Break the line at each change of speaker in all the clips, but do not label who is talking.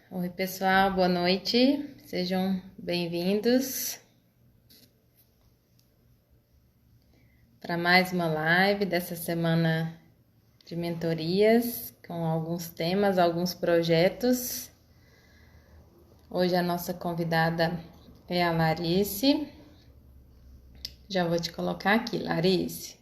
Oi, pessoal, boa noite. Sejam bem-vindos para mais uma live dessa semana de mentorias com alguns temas, alguns projetos. Hoje a nossa convidada é a Larice. Já vou te colocar aqui, Larice.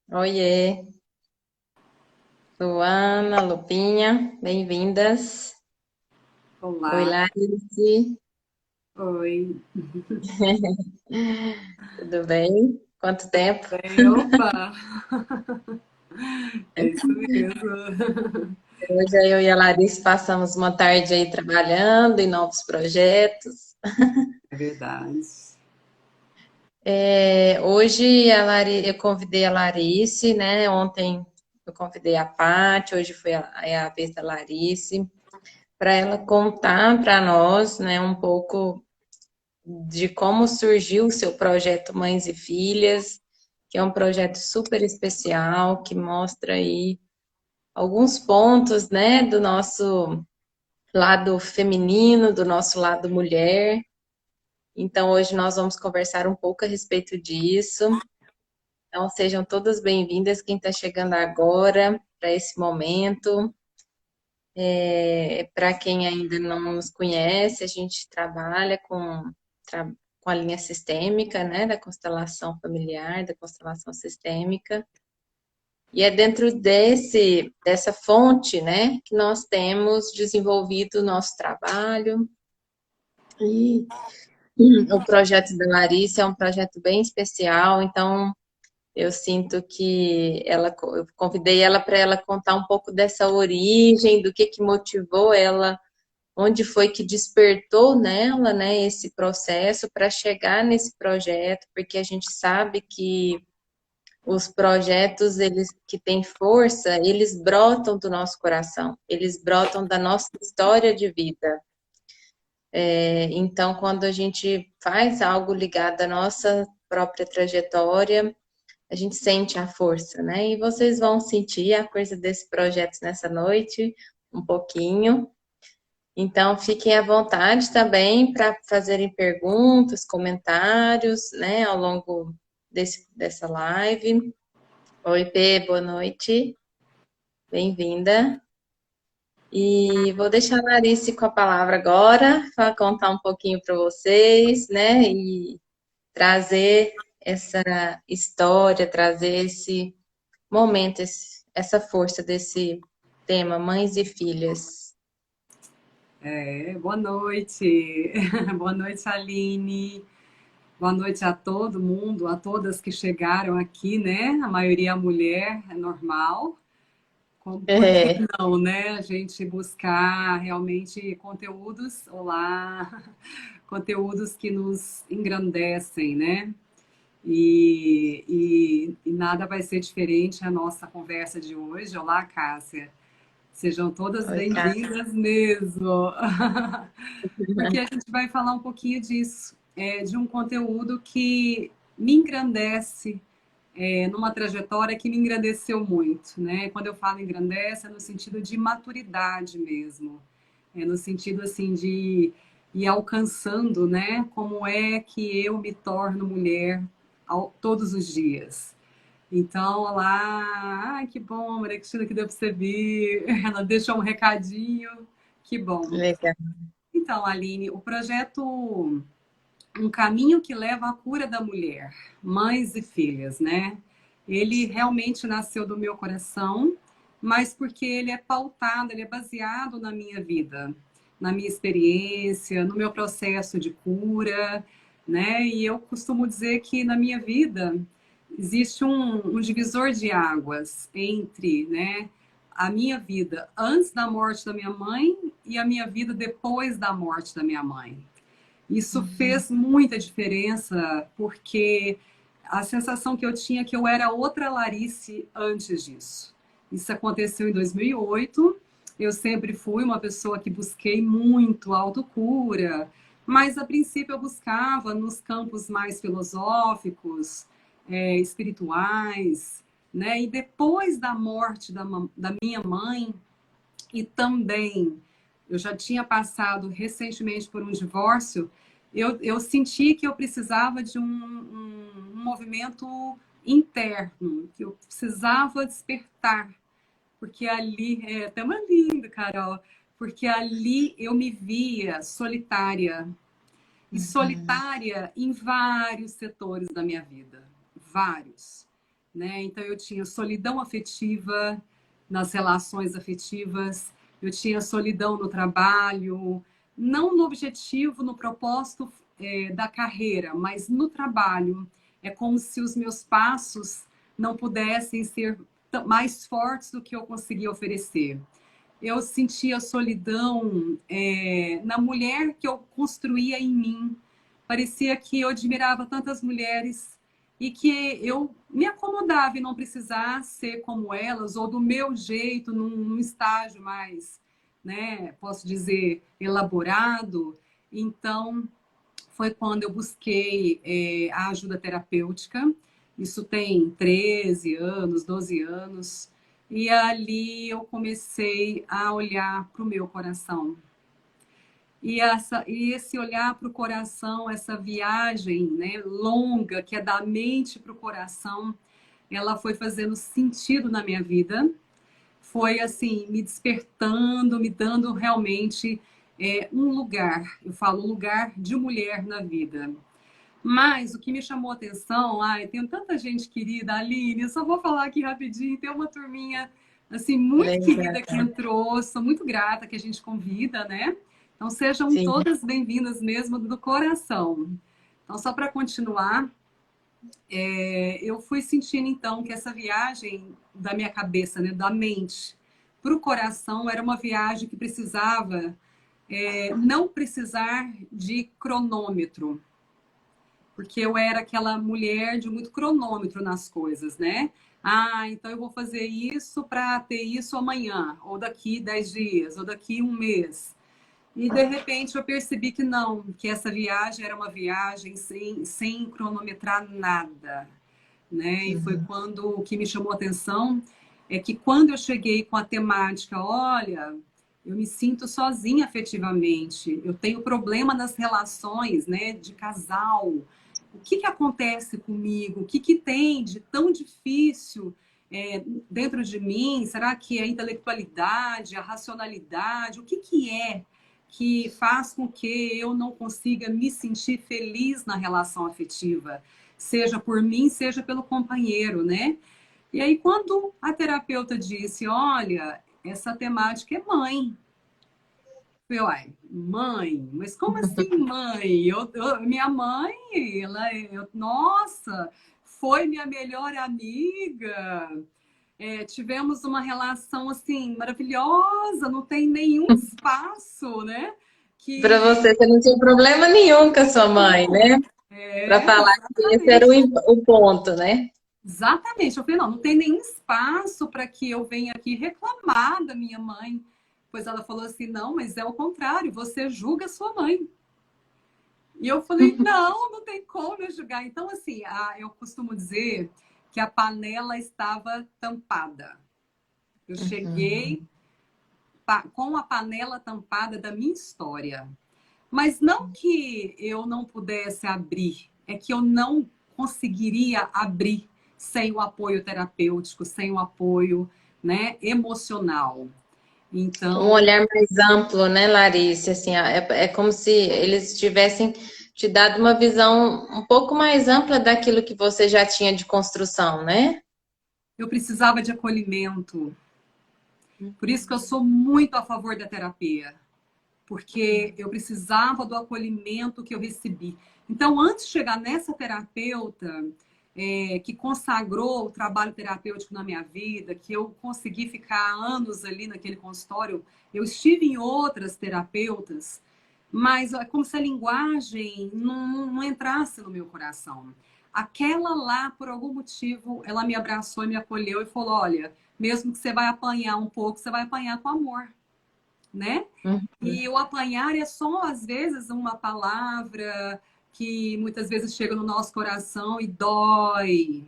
Oiê, Luana, Lupinha, bem-vindas. Oi,
Olá,
Larice,
oi,
tudo bem? Quanto tempo?
bem, opa, é isso mesmo,
Hoje eu e a Larice passamos uma tarde aí trabalhando em novos projetos.
é verdade.
Hoje eu convidei a Larice, né? Ontem eu convidei a Paty, hoje foi a vez da Larice, para ela contar para nós, né, um pouco de como surgiu o seu projeto Mães e Filhas, que é um projeto super especial, que mostra aí alguns pontos, né, do nosso lado feminino, do nosso lado mulher. Então, hoje nós vamos conversar um pouco a respeito disso. Então, sejam todas bem-vindas, quem está chegando agora para esse momento. Para quem ainda não nos conhece, a gente trabalha com a linha sistêmica, né, da constelação familiar, da constelação sistêmica. E é dentro dessa fonte, né, que nós temos desenvolvido o nosso trabalho. E o projeto da Larissa é um projeto bem especial, então eu sinto que eu convidei ela para ela contar um pouco dessa origem, do que motivou ela, onde foi que despertou nela, né, esse processo para chegar nesse projeto, porque a gente sabe que os projetos, eles que têm força, eles brotam do nosso coração, eles brotam da nossa história de vida. Então, quando a gente faz algo ligado à nossa própria trajetória, a gente sente a força, né? E vocês vão sentir a coisa desse projeto nessa noite, um pouquinho. Então, fiquem à vontade também para fazerem perguntas, comentários, né, ao longo dessa live. Oi, Pê, boa noite, bem-vinda. E vou deixar a Larice com a palavra agora, para contar um pouquinho para vocês, né, e trazer essa história, trazer esse momento, essa força desse tema, mães e filhas.
Boa noite, boa noite, Aline, boa noite a todo mundo, a todas que chegaram aqui, né? A maioria é mulher, é normal. Por que
É,
não, né? A gente buscar realmente conteúdos, olá, conteúdos que nos engrandecem, né? E nada vai ser diferente a nossa conversa de hoje. Olá, Cássia. Sejam todas
oi, Cá.
bem-vindas mesmo. Porque a gente vai falar um pouquinho disso, de um conteúdo que me engrandece, numa trajetória que me engrandeceu muito, né? Quando eu falo engrandece, é no sentido de maturidade mesmo. É no sentido, assim, de ir alcançando, né? Como é que eu me torno mulher todos os dias. Então, olá, ai, que bom, Maria Cristina, que deu para você vir. Ela deixou um recadinho, que bom.
Legal.
Então, Aline, o projeto Um Caminho que Leva à Cura da Mulher, Mães e Filhas, né? Ele realmente nasceu do meu coração, mas porque ele é pautado, ele é baseado na minha vida, na minha experiência, no meu processo de cura, né? E eu costumo dizer que na minha vida existe um divisor de águas entre, né, a minha vida antes da morte da minha mãe e a minha vida depois da morte da minha mãe. Isso fez muita diferença porque a sensação que eu tinha é que eu era outra Larice antes disso. Isso aconteceu em 2008. Eu sempre fui uma pessoa que busquei muito autocura, mas a princípio eu buscava nos campos mais filosóficos, espirituais, né? E depois da morte da minha mãe, e também eu já tinha passado recentemente por um divórcio, eu senti que eu precisava de um movimento interno, que eu precisava despertar, porque ali, é até uma linda, Carol, porque ali eu me via solitária, e solitária em vários setores da minha vida, vários, né? Então eu tinha solidão afetiva nas relações afetivas, eu tinha solidão no trabalho, não no objetivo, no propósito da carreira, mas no trabalho. É como se os meus passos não pudessem ser mais fortes do que eu conseguia oferecer. Eu sentia solidão na mulher que eu construía em mim. Parecia que eu admirava tantas mulheres e que eu me acomodava em não precisar ser como elas ou do meu jeito, num estágio mais, né, posso dizer, elaborado. Então, foi quando eu busquei a ajuda terapêutica. Isso tem 13 anos, 12 anos. E ali eu comecei a olhar para o meu coração. E esse olhar para o coração, essa viagem, né, longa, que é da mente para o coração, ela foi fazendo sentido na minha vida. Foi assim, me despertando, me dando realmente um lugar. Eu falo lugar de mulher na vida. Mas o que me chamou a atenção, ai, tem tanta gente querida, Aline, eu só vou falar aqui rapidinho, tem uma turminha assim muito
Legal.
querida que entrou, sou muito grata que a gente convida, né? Então sejam
Sim.
todas bem-vindas mesmo do coração. Então só para continuar, eu fui sentindo então que essa viagem da minha cabeça, né, da mente para o coração era uma viagem que precisava não precisar de cronômetro, porque eu era aquela mulher de muito cronômetro nas coisas, né? Ah, então eu vou fazer isso para ter isso amanhã, ou daqui 10 dias, ou daqui um mês. E de repente eu percebi que não, que essa viagem era uma viagem sem cronometrar nada, né? E foi
Uhum.
quando o que me chamou a atenção é que quando eu cheguei com a temática, olha, eu me sinto sozinha afetivamente, eu tenho problema nas relações, né, de casal. O que acontece comigo? O que tem de tão difícil dentro de mim? Será que é a intelectualidade, a racionalidade? O que é que faz com que eu não consiga me sentir feliz na relação afetiva? Seja por mim, seja pelo companheiro, né? E aí, quando a terapeuta disse, olha, essa temática é mãe. Eu, ai, mãe? Mas como assim, mãe? Minha mãe, nossa, foi minha melhor amiga. Tivemos uma relação, assim, maravilhosa, não tem nenhum espaço, né?
Para
Que...
você, você não tinha problema nenhum com a sua mãe, né? Para falar que esse era
Exatamente.
o ponto, né?
Exatamente. Eu falei, não tem nenhum espaço para que eu venha aqui reclamar da minha mãe. Pois ela falou assim, não, mas é o contrário, você julga sua mãe. E eu falei, não, não tem como eu julgar. Então, assim, eu costumo dizer que a panela estava tampada. Eu
Uhum.
cheguei com a panela tampada da minha história. Mas não que eu não pudesse abrir, é que eu não conseguiria abrir sem o apoio terapêutico, sem o apoio, né, emocional.
Um
Então,
olhar mais amplo, né, Larissa? Assim, é como se eles tivessem te dado uma visão um pouco mais ampla daquilo que você já tinha de construção, né?
eu precisava de acolhimento. Por isso que eu sou muito a favor da terapia, porque eu precisava do acolhimento que eu recebi. Então, antes de chegar nessa terapeuta, que consagrou o trabalho terapêutico na minha vida, que eu consegui ficar anos ali naquele consultório, eu estive em outras terapeutas, mas é como se a linguagem não entrasse no meu coração. aquela lá, por algum motivo, ela me abraçou e me acolheu e falou, olha, mesmo que você vai apanhar um pouco, você vai apanhar com amor, né?
Uhum.
E o apanhar é só, às vezes, uma palavra que muitas vezes chega no nosso coração e dói.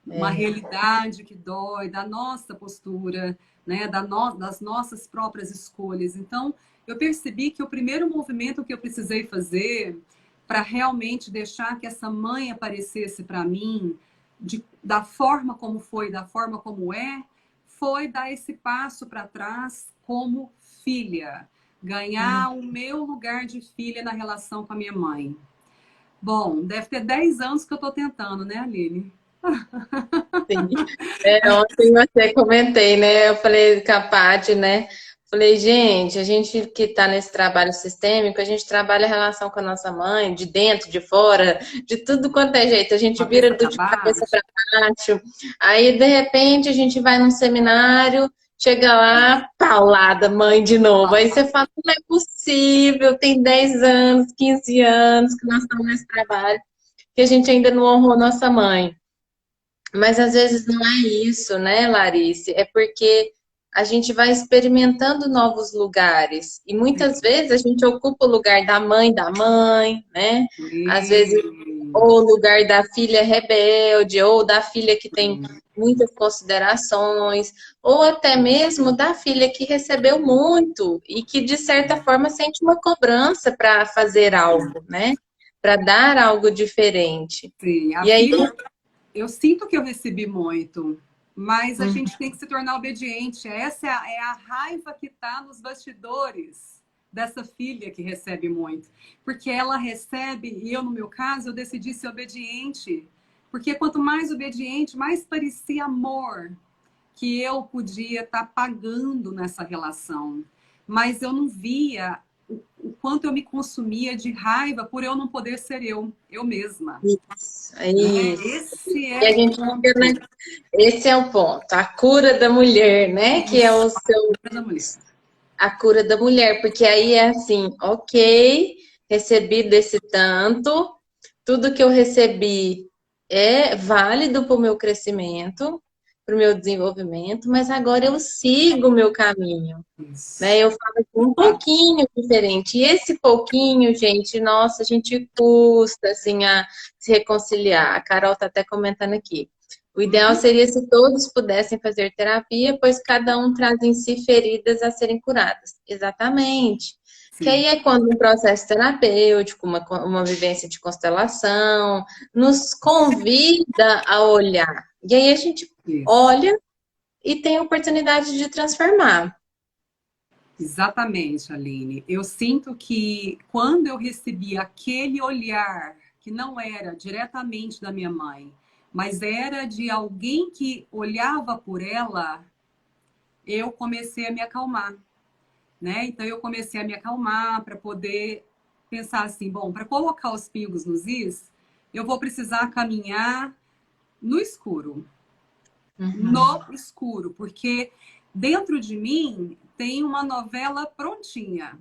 Uma
É.
realidade que dói, da nossa postura, né? Das nossas próprias escolhas. Então, eu percebi que o primeiro movimento que eu precisei fazer para realmente deixar que essa mãe aparecesse para mim, da forma como foi, da forma como é, foi dar esse passo para trás como filha, ganhar o meu lugar de filha na relação com a minha mãe. Bom, deve ter 10 anos que eu estou tentando, né, Aline?
Sim. Ontem você comentei, né? Eu falei com a Paty, né? Falei, gente, a gente que está nesse trabalho sistêmico, a gente trabalha a relação com a nossa mãe, de dentro, de fora, de tudo quanto é jeito. A gente vira
Cabeça
do
para
de cabeça
baixo.
para baixo. Aí, de repente, a gente vai num seminário, chega lá, paulada, mãe de novo. Aí você fala, não é possível, tem 10 anos, 15 anos que nós estamos nesse trabalho, que a gente ainda não honrou nossa mãe. Mas às vezes não é isso, né, Larice? É porque a gente vai experimentando novos lugares. E muitas vezes a gente ocupa o lugar da mãe, né? Às vezes,
Sim.
ou o lugar da filha rebelde, ou da filha que tem muitas considerações, ou até mesmo da filha que recebeu muito e que, de certa forma, sente uma cobrança para fazer algo, né? Para dar algo diferente.
Sim. A
E aí,
filha, eu sinto que eu recebi muito, mas a
hum,
gente tem que se tornar obediente. Essa é a raiva que está nos bastidores dessa filha que recebe muito. Porque ela recebe, e eu, no meu caso, eu decidi ser obediente. Porque quanto mais obediente, mais parecia amor que eu podia estar pagando nessa relação. Mas eu não via o quanto eu me consumia de raiva por eu não poder ser eu mesma.
isso, é
Né?
isso.
Esse
E
é
a
o
gente fica, né?
ponto.
Esse é o ponto. A cura da mulher, né? Que é
Isso,
o seu,
da mulher.
a cura da mulher, porque aí é assim, ok, recebi desse tanto, tudo que eu recebi é válido para o meu crescimento, para o meu desenvolvimento, mas agora eu sigo o meu caminho. Né?
Isso.
Eu falo assim, um
Tá?
pouquinho diferente. E esse pouquinho, gente, nossa, a gente custa assim a se reconciliar. A Carol está até comentando aqui. O ideal
Uhum.
seria se todos pudessem fazer terapia, pois cada um traz em si feridas a serem curadas. Exatamente. Que
Sim.
aí é quando um processo terapêutico, uma vivência de constelação, nos convida a olhar. E aí a gente
Isso.
olha e tem a oportunidade de transformar.
Exatamente, Aline. Eu sinto que quando eu recebi aquele olhar que não era diretamente da minha mãe, mas era de alguém que olhava por ela, eu comecei a me acalmar, né? Então eu comecei a me acalmar para poder pensar assim, bom, para colocar os pingos nos is, eu vou precisar caminhar no escuro,
Uhum.
no escuro, porque dentro de mim tem uma novela prontinha,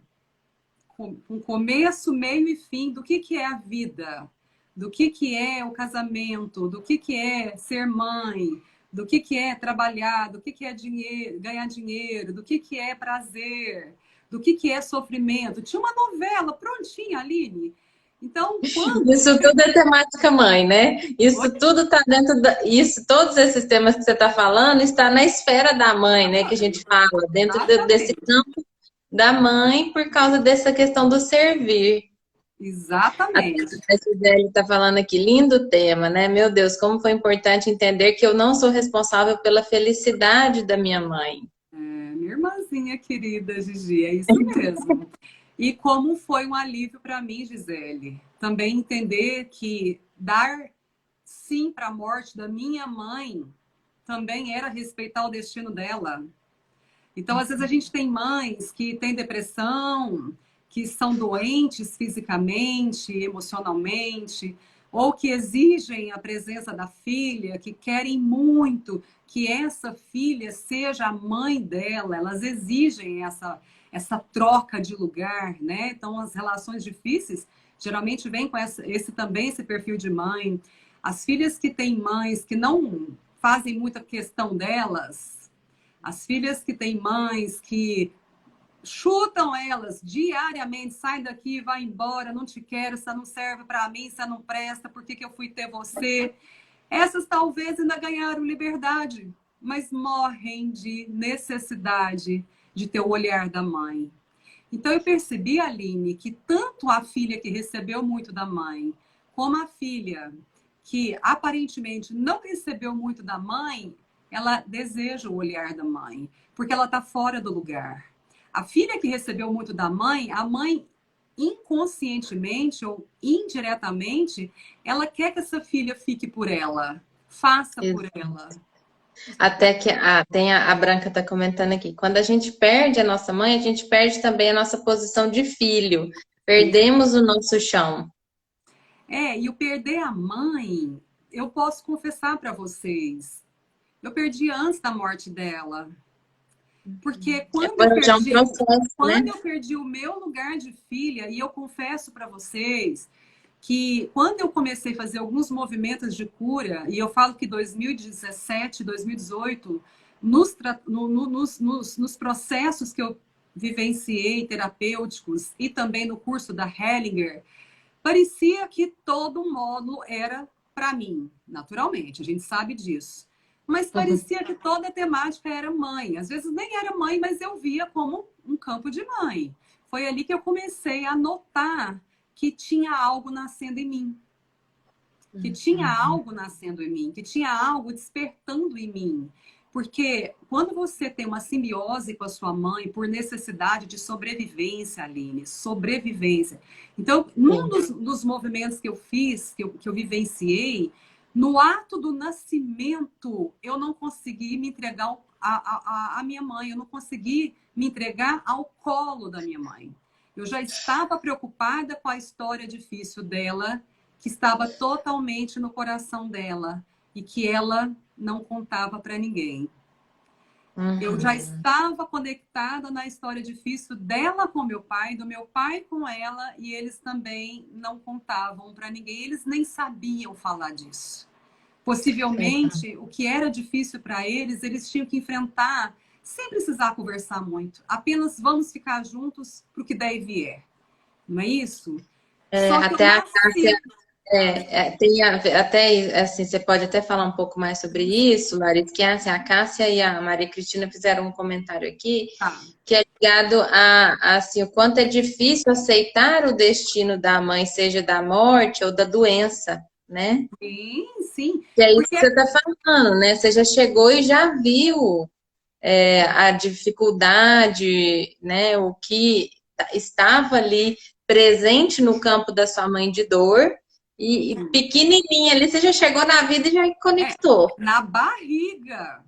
com começo, meio e fim do que é a vida, do que é o casamento, do que é ser mãe, do que é trabalhar, do que é dinheiro, ganhar dinheiro, do que é prazer, do que é sofrimento. Tinha uma novela prontinha, Aline. Então, quando
Isso tudo é temática mãe, né?
Oi?
Isso tudo está dentro da. Isso, todos esses temas que você está falando está na esfera da mãe, né? Que a gente fala, dentro desse
Exatamente.
campo da mãe, por causa dessa questão do servir.
Exatamente.
A Gisele está falando aqui, lindo tema, né? Meu Deus, como foi importante entender que eu não sou responsável pela felicidade da minha mãe.
Minha irmãzinha querida Gigi, é isso mesmo. E como foi um alívio para mim, Gisele, também entender que dar sim para a morte da minha mãe também era respeitar o destino dela. Então, às vezes, a gente tem mães que têm depressão, que são doentes fisicamente, emocionalmente, ou que exigem a presença da filha, que querem muito que essa filha seja a mãe dela, elas exigem essa troca de lugar, né? Então, as relações difíceis geralmente vêm com esse também esse perfil de mãe. As filhas que têm mães que não fazem muita questão delas, as filhas que têm mães que chutam elas diariamente, sai daqui, vai embora, não te quero, você não serve para mim, você não presta, por que que eu fui ter você? Essas talvez ainda ganharam liberdade, mas morrem de necessidade de ter o olhar da mãe. Então eu percebi, Aline, que tanto a filha que recebeu muito da mãe, como a filha que aparentemente não recebeu muito da mãe, ela deseja o olhar da mãe, porque ela está fora do lugar. A filha que recebeu muito da mãe, a mãe inconscientemente ou indiretamente, ela quer que essa filha fique por ela, faça por ela.
Até que tem a Branca está comentando aqui. Quando a gente perde a nossa mãe, a gente perde também a nossa posição de filho. Perdemos o nosso chão.
E o perder a mãe, eu posso confessar para vocês, eu perdi antes da morte dela. Porque quando eu perdi o meu lugar de filha, e eu confesso para vocês que quando eu comecei a fazer alguns movimentos de cura, e eu falo que 2017, 2018, nos processos que eu vivenciei terapêuticos e também no curso da Hellinger, parecia que todo módulo era para mim, naturalmente, a gente sabe disso. Mas parecia que toda a temática era mãe. Às vezes nem era mãe, mas eu via como um campo de mãe. Foi ali que eu comecei a notar que tinha algo nascendo em mim. Que tinha algo nascendo em mim, que tinha algo despertando em mim. Porque quando você tem uma simbiose com a sua mãe por necessidade de sobrevivência, Aline, sobrevivência. Então, num dos movimentos que eu fiz, que eu vivenciei, no ato do nascimento, eu não consegui me entregar à minha mãe, eu não consegui me entregar ao colo da minha mãe. Eu já estava preocupada com a história difícil dela, que estava totalmente no coração dela e que ela não contava para ninguém. Eu já estava conectada na história difícil dela com meu pai, do meu pai com ela, e eles também não contavam para ninguém, eles nem sabiam falar disso. Possivelmente, o que era difícil para eles, eles tinham que enfrentar sem precisar conversar muito. Apenas vamos ficar juntos para o que der e vier. Não é isso?
Só que até a Cássia... até assim, você pode até falar um pouco mais sobre isso, Larissa, que assim, a Cássia e a Maria Cristina fizeram um comentário aqui, que é ligado a assim, o quanto é difícil aceitar o destino da mãe, seja da morte ou da doença, né?
Sim, sim.
E é isso que você está falando, né? Você já chegou e já viu a dificuldade, né? O que estava ali presente no campo da sua mãe de dor. E pequenininha ali, você já chegou na vida e já conectou.
Na barriga.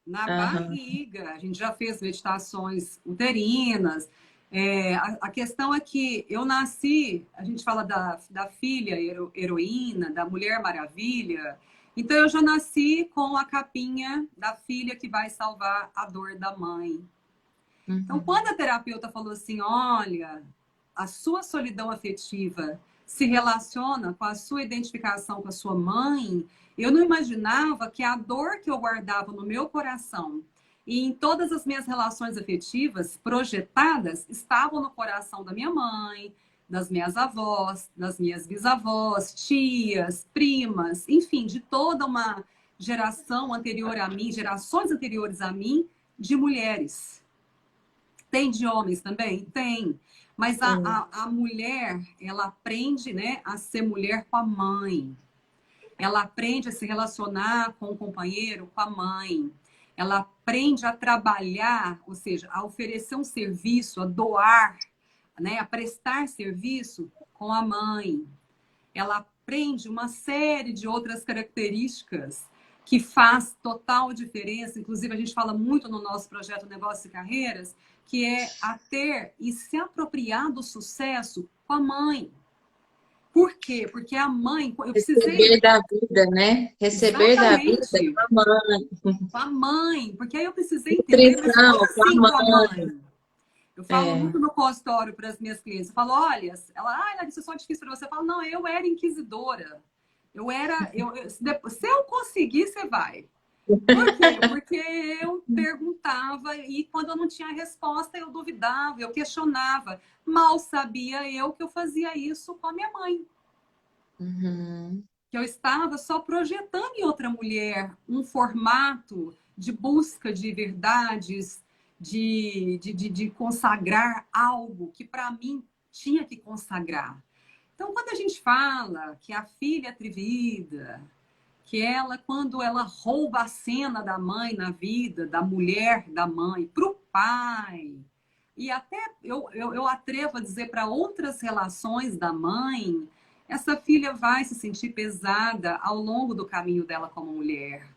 Na barriga. A gente já fez meditações uterinas. A questão é que eu nasci, a gente fala da filha heroína, da Mulher Maravilha. Então, eu já nasci com a capinha da filha que vai salvar a dor da mãe. Então, quando a terapeuta falou assim, olha, a sua solidão afetiva se relaciona com a sua identificação com a sua mãe, eu não imaginava que a dor que eu guardava no meu coração e em todas as minhas relações afetivas projetadas estavam no coração da minha mãe, das minhas avós, das minhas bisavós, tias, primas, enfim, de toda uma geração anterior a mim, gerações anteriores a mim, de mulheres. Tem de homens também? Tem. Mas a mulher, ela aprende, né, a ser mulher com a mãe. Ela aprende a se relacionar com o companheiro, com a mãe. Ela aprende a trabalhar, ou seja, a oferecer um serviço, a doar, né, a prestar serviço com a mãe. Ela aprende uma série de outras características que faz total diferença. Inclusive, a gente fala muito no nosso projeto Negócios e Carreiras, que é a ter e se apropriar do sucesso com a mãe. Por quê? Porque a mãe...
Receber da vida, né? Receber da vida com a mãe.
Com a mãe. Porque aí eu precisei entender, mas como assim com a mãe? Eu falo muito no consultório para as minhas clientes. Eu falo, olha, ela, Larissa, isso é só difícil para você. Eu falo, não, eu era inquisidora. Se eu conseguir, você vai. Por quê? Porque eu perguntava e quando eu não tinha resposta, eu duvidava, eu questionava. Mal sabia eu que eu fazia isso com a minha mãe.
Uhum.
Que eu estava só projetando em outra mulher um formato de busca de verdades, de consagrar algo que para mim tinha que consagrar. Então, quando a gente fala que a filha é atrevida, que ela, quando ela rouba a cena da mãe na vida, da mulher da mãe, para o pai, e até eu atrevo a dizer para outras relações da mãe, essa filha vai se sentir pesada ao longo do caminho dela como mulher.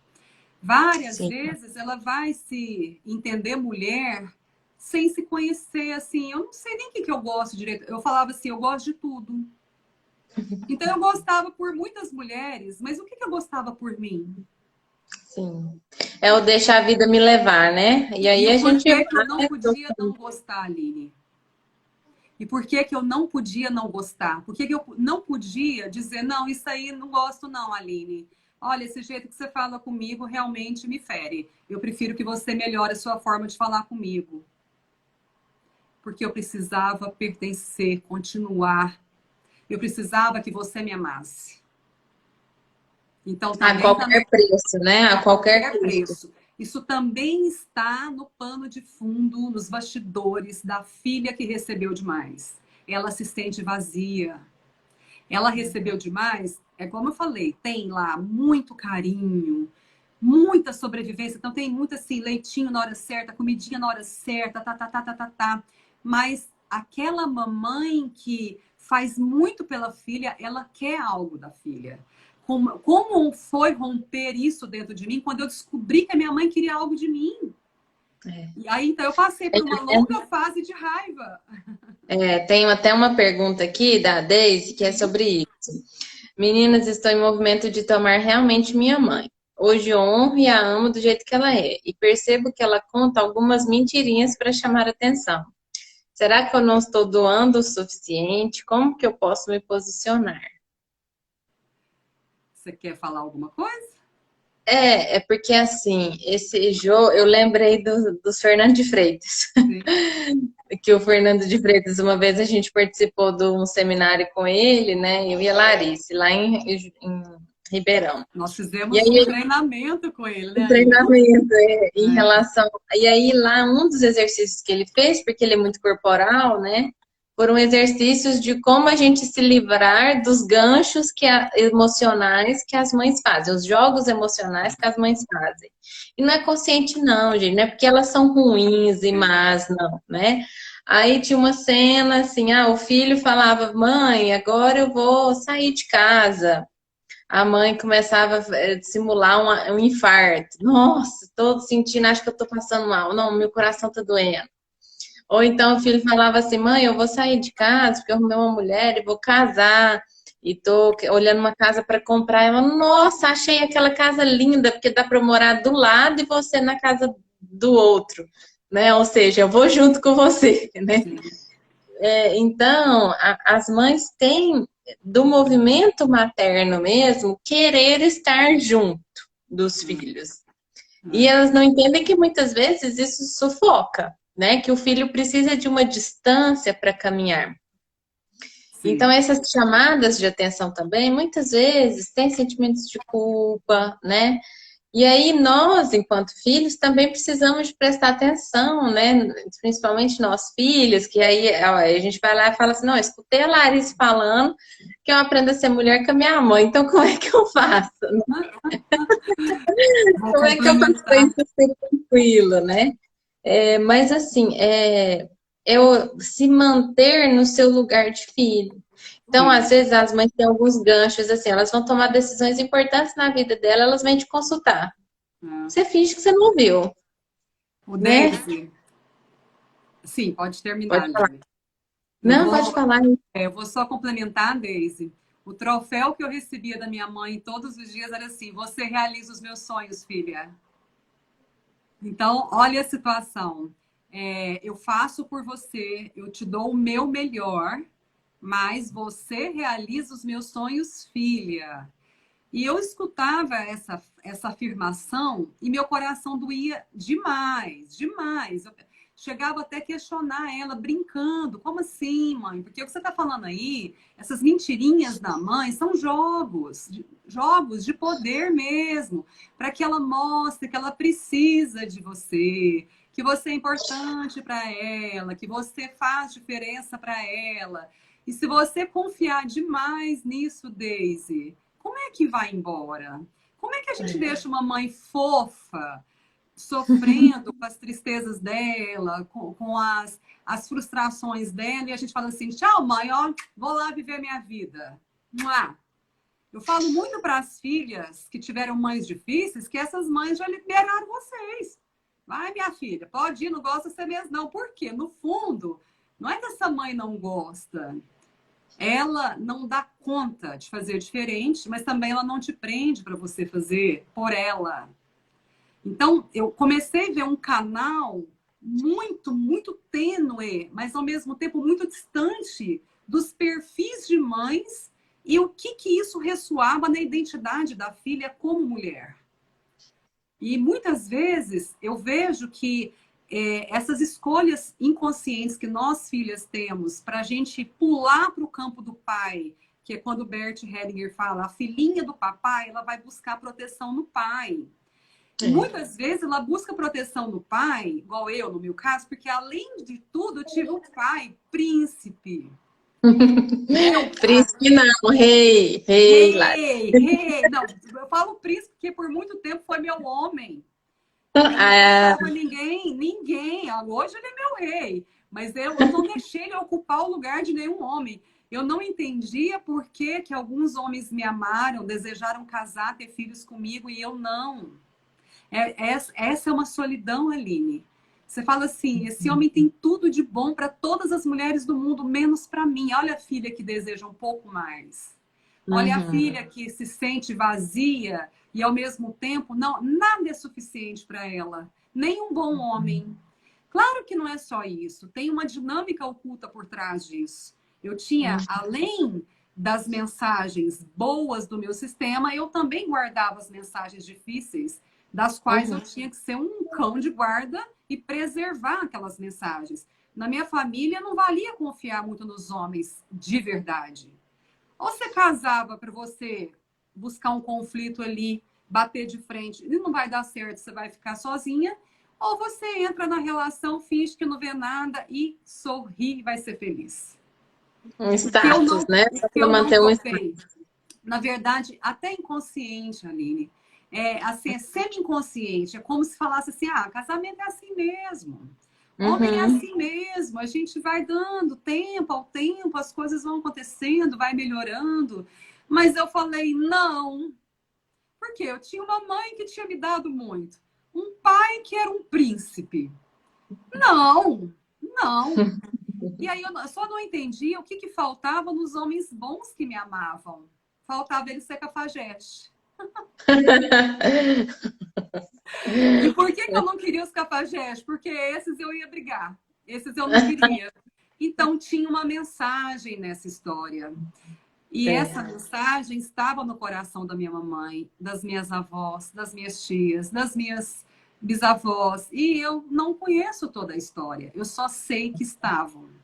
Várias
Sim.
vezes ela vai se entender mulher sem se conhecer, assim, eu não sei nem o que eu gosto direito. Eu falava assim, eu gosto de tudo. Então eu gostava por muitas mulheres, mas o que eu gostava por mim?
Sim. É o deixar a vida me levar, né? E
E
aí
o
a gente
porquê que eu não
vai.
podia não gostar, Aline? E por que que eu não podia não gostar? Por que que eu não podia dizer, não, isso aí não gosto não, Aline. Olha, esse jeito que você fala comigo realmente me fere. Eu prefiro que você melhore a sua forma de falar comigo. Porque eu precisava pertencer, continuar. Eu precisava que você me amasse. Então
A
também tá
qualquer preço, né? A
a
qualquer
qualquer
custo.
preço. Isso também está no pano de fundo, nos bastidores da filha que recebeu demais. Ela se sente vazia. Ela recebeu demais, é como eu falei, tem lá muito carinho, muita sobrevivência, então tem muito assim, leitinho na hora certa, comidinha na hora certa, tá, tá, tá, tá, tá, tá. Mas aquela mamãe que faz muito pela filha, ela quer algo da filha. Como foi romper isso dentro de mim quando eu descobri que a minha mãe queria algo de mim? E aí, então, eu passei por uma longa fase de raiva.
Tenho até uma pergunta aqui da Daisy que é
Sim.
sobre isso. Meninas, estou em movimento de tomar realmente minha mãe. Hoje eu honro e a amo do jeito que ela é e percebo que ela conta algumas mentirinhas para chamar atenção. Será que eu não estou doando o suficiente? Como que eu posso me posicionar?
Você quer falar alguma coisa?
É porque assim, esse jogo, eu lembrei dos Fernando de Freitas.
Sim.
Que o Fernando de Freitas, uma vez a gente participou de um seminário com ele, né? Eu e a Larice, lá em Ribeirão.
Nós
E
fizemos um
aí,
treinamento com ele, né,
o
Aline?
treinamento em
É.
relação. E aí, lá, um dos exercícios que ele fez, porque ele é muito corporal, né? Foram exercícios de como a gente se livrar dos ganchos emocionais que as mães fazem, os jogos emocionais que as mães fazem. E não é consciente, não, gente, não é porque elas são ruins e más, não, né? Aí tinha uma cena assim, o filho falava, mãe, agora eu vou sair de casa. A mãe começava a simular um infarto. Nossa, tô sentindo, acho que eu tô passando mal. Não, meu coração tá doendo. Ou então o filho falava assim, mãe, eu vou sair de casa porque eu arrumei uma mulher e vou casar. E tô olhando uma casa para comprar. Ela, nossa, achei aquela casa linda, porque dá para morar do lado e você na casa do outro, né? Ou seja, eu vou junto com você, né?
Sim.
Então, as mães têm, do movimento materno mesmo, querer estar junto dos filhos. E
É.
elas não entendem que muitas vezes isso sufoca, né? Que o filho precisa de uma distância para caminhar. Então,
Sim.
essas chamadas de atenção também, muitas vezes, têm sentimentos de culpa, né? E aí nós, enquanto filhos, também precisamos de prestar atenção, né? Principalmente nós filhos, que aí ó, a gente vai lá e fala assim, não, eu escutei a Larissa falando que eu aprendo a ser mulher com a minha mãe, então como é que eu faço?
Vou
Como é que eu faço para
complementar.
isso ser tranquilo, né? Mas assim, se manter no seu lugar de filho. Então, às
Sim.
vezes, as mães têm alguns ganchos, assim, elas vão tomar decisões importantes na vida dela, elas vêm te consultar.
É.
Você finge que você não viu,
O
né?
Daisy, sim, pode terminar,
Pode falar.
Aline. Eu
Não, pode
vou,
falar.
eu vou só complementar, Daisy. O troféu que eu recebia da minha mãe todos os dias era assim: você realiza os meus sonhos, filha. Então, olha a situação. Eu faço por você, eu te dou o meu melhor, mas você realiza os meus sonhos, filha. E eu escutava essa afirmação e meu coração doía demais, demais. Eu chegava até a questionar ela, brincando. Como assim, mãe? Porque o que você está falando aí, essas mentirinhas da mãe, são jogos de poder mesmo, para que ela mostre que ela precisa de você, que você é importante para ela, que você faz diferença para ela. E se você confiar demais nisso, Daisy, como é que vai embora? Como é que a gente deixa uma mãe fofa, sofrendo com as tristezas dela, com as frustrações dela, e a gente fala assim, tchau, mãe, ó, vou lá viver minha vida. Mua. Eu falo muito para as filhas que tiveram mães difíceis que essas mães já liberaram vocês. Vai, minha filha, pode ir, não gosta de você mesmo, não. Por quê? No fundo, não é que essa mãe não gosta. Ela não dá conta de fazer diferente, mas também ela não te prende para você fazer por ela. Então, eu comecei a ver um canal muito, muito tênue, mas ao mesmo tempo muito distante dos perfis de mães e o que isso ressoava na identidade da filha como mulher. E muitas vezes eu vejo que essas escolhas inconscientes que nós filhas temos para a gente pular para o campo do pai, que é quando o Bert Hellinger fala, a filhinha do papai, ela vai buscar proteção no pai. E muitas vezes ela busca proteção no pai, igual eu, no meu caso, porque além de tudo eu tive um pai príncipe.
Príncipe não, rei lá.
Rei. Não, eu falo príncipe porque por muito tempo foi meu homem. Ele não
Ah,
deixava ninguém. Hoje ele é meu rei. Mas eu não deixei ele ocupar o lugar de nenhum homem. Eu não entendia por que alguns homens me amaram, desejaram casar, ter filhos comigo e eu não. Essa é uma solidão, Aline. Você fala assim, esse homem tem tudo de bom para todas as mulheres do mundo, menos para mim. Olha a filha que deseja um pouco mais. Olha a filha que se sente vazia e ao mesmo tempo não, nada é suficiente para ela. Nem um bom homem. Claro que não é só isso. Tem uma dinâmica oculta por trás disso. Eu tinha, além das mensagens boas do meu sistema, eu também guardava as mensagens difíceis, das quais eu tinha que ser um cão de guarda e preservar aquelas mensagens. Na minha família, não valia confiar muito nos homens de verdade. Ou você casava para você buscar um conflito ali, bater de frente, e não vai dar certo, você vai ficar sozinha. Ou você entra na relação, finge que não vê nada e sorri e vai ser feliz.
um status, né? Só
Que
para
eu não
manter um
topei. Na verdade, até inconsciente, Aline. Assim, é semi-inconsciente. É como se falasse assim, casamento é assim mesmo. Homem é assim mesmo. A gente vai dando tempo ao tempo, as coisas vão acontecendo, vai melhorando. Mas eu falei, não. Porque eu tinha uma mãe que tinha me dado muito. Um pai que era um príncipe. Não, não. E aí eu só não entendi o que faltava nos homens bons que me amavam. Faltava ele ser cafajeste. E por que eu não queria os cafajestes? Porque esses eu ia brigar. Esses eu não queria. Então tinha uma mensagem nessa história. E essa mensagem estava no coração da minha mamãe, das minhas avós, das minhas tias, das minhas bisavós. E eu não conheço toda a história. Eu só sei que estavam.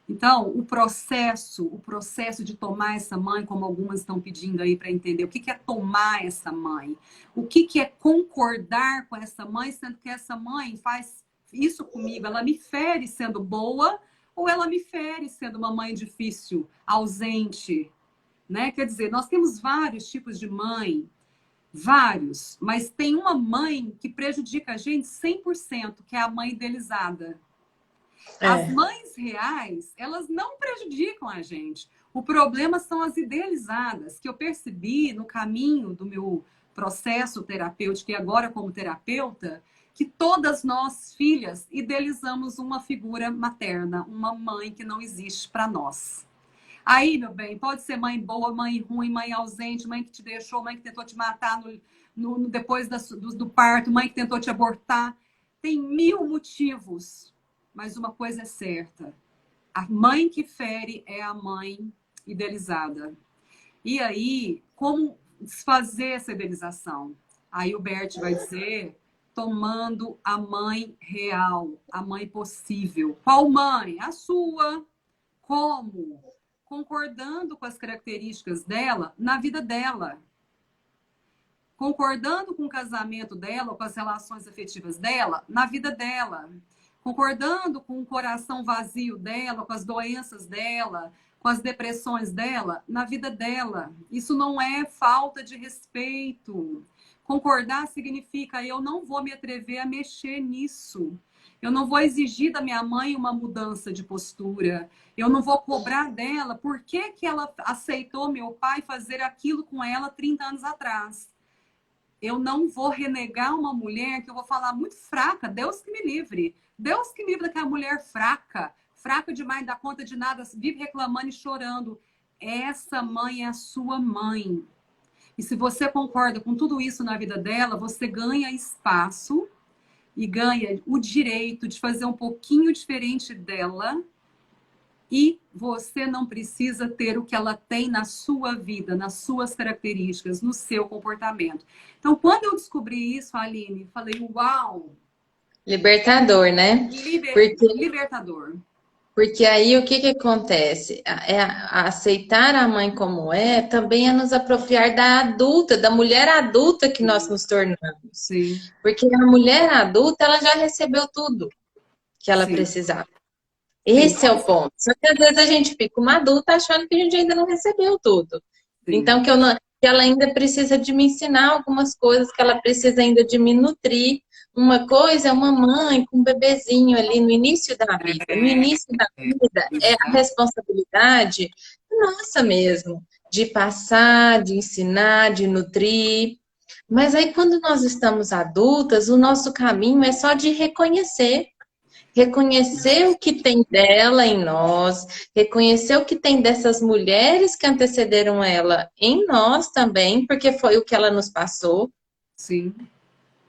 Então, o processo de tomar essa mãe, como algumas estão pedindo aí para entender, o que é tomar essa mãe? O que é concordar com essa mãe, sendo que essa mãe faz isso comigo? Ela me fere sendo boa ou ela me fere sendo uma mãe difícil, ausente, né? Quer dizer, nós temos vários tipos de mãe, vários, mas tem uma mãe que prejudica a gente 100%, que é a mãe idealizada. As mães reais, elas não prejudicam a gente. O problema são as idealizadas, que eu percebi no caminho do meu processo terapêutico e agora como terapeuta, que todas nós, filhas, idealizamos uma figura materna, uma mãe que não existe para nós. Aí, meu bem, pode ser mãe boa, mãe ruim, mãe ausente, mãe que te deixou, mãe que tentou te matar depois do parto, mãe que tentou te abortar. Tem mil motivos. Mas uma coisa é certa, a mãe que fere é a mãe idealizada. E aí, como desfazer essa idealização? Aí o Bert vai dizer, tomando a mãe real, a mãe possível. Qual mãe? A sua. Como? Concordando com as características dela na vida dela. Concordando com o casamento dela, com as relações afetivas dela, na vida dela. Concordando com o coração vazio dela, com as doenças dela, com as depressões dela, na vida dela. Isso não é falta de respeito. Concordar significa eu não vou me atrever a mexer nisso. Eu não vou exigir da minha mãe uma mudança de postura. Eu não vou cobrar dela por que ela aceitou meu pai fazer aquilo com ela 30 anos atrás. Eu não vou renegar uma mulher que eu vou falar muito fraca. Deus que me livre. Deus que me livre daquela mulher fraca. Fraca demais, dá conta de nada, vive reclamando e chorando. Essa mãe é a sua mãe. E se você concorda com tudo isso na vida dela, você ganha espaço e ganha o direito de fazer um pouquinho diferente dela. E você não precisa ter o que ela tem na sua vida, nas suas características, no seu comportamento. Então, quando eu descobri isso, Aline, falei, uau!
Libertador, né? Porque,
Libertador.
porque aí o que que acontece? Aceitar a mãe como é também é nos apropriar da adulta, da mulher adulta que nós nos tornamos.
Sim.
Porque a mulher adulta, ela já recebeu tudo que ela
Sim.
precisava.
Sim.
Esse é o ponto. Só que às vezes a gente fica uma adulta achando que a gente ainda não recebeu tudo.
Sim.
Então, que ela ainda precisa de me ensinar algumas coisas, que ela precisa ainda de me nutrir. Uma coisa é uma mãe com um bebezinho ali no início da vida. No início da vida é a responsabilidade nossa mesmo, de passar, de ensinar, de nutrir. Mas aí, quando nós estamos adultas, o nosso caminho é só de reconhecer. Reconhecer o que tem dela em nós, reconhecer o que tem dessas mulheres que antecederam ela em nós também, porque foi o que ela nos passou,
Sim.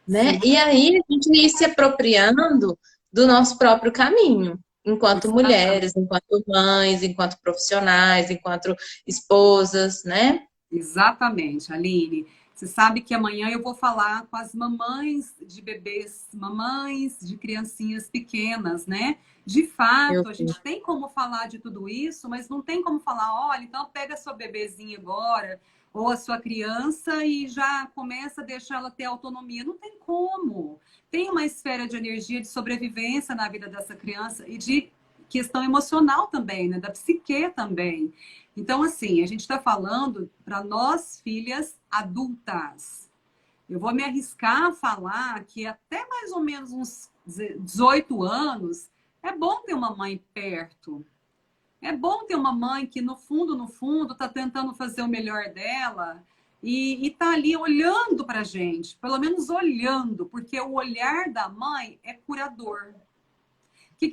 né?
Sim.
E aí a gente ir se apropriando do nosso próprio caminho, enquanto mulheres, enquanto mães, enquanto profissionais, enquanto esposas, né?
Exatamente, Aline. Você sabe que amanhã eu vou falar com as mamães de bebês, mamães de criancinhas pequenas, né? De
Eu
fato, a gente tem como falar de tudo isso, mas não tem como falar, olha, então pega sua bebezinha agora, ou a sua criança e já começa a deixar ela ter autonomia. Não tem como. Tem uma esfera de energia de sobrevivência na vida dessa criança e de questão emocional também, né? Da psique também. Então, assim, a gente está falando para nós, filhas adultas. Eu vou me arriscar a falar que até mais ou menos uns 18 anos, é bom ter uma mãe perto. É bom ter uma mãe que, no fundo, está tentando fazer o melhor dela e está ali olhando para a gente, pelo menos olhando, porque o olhar da mãe é curador.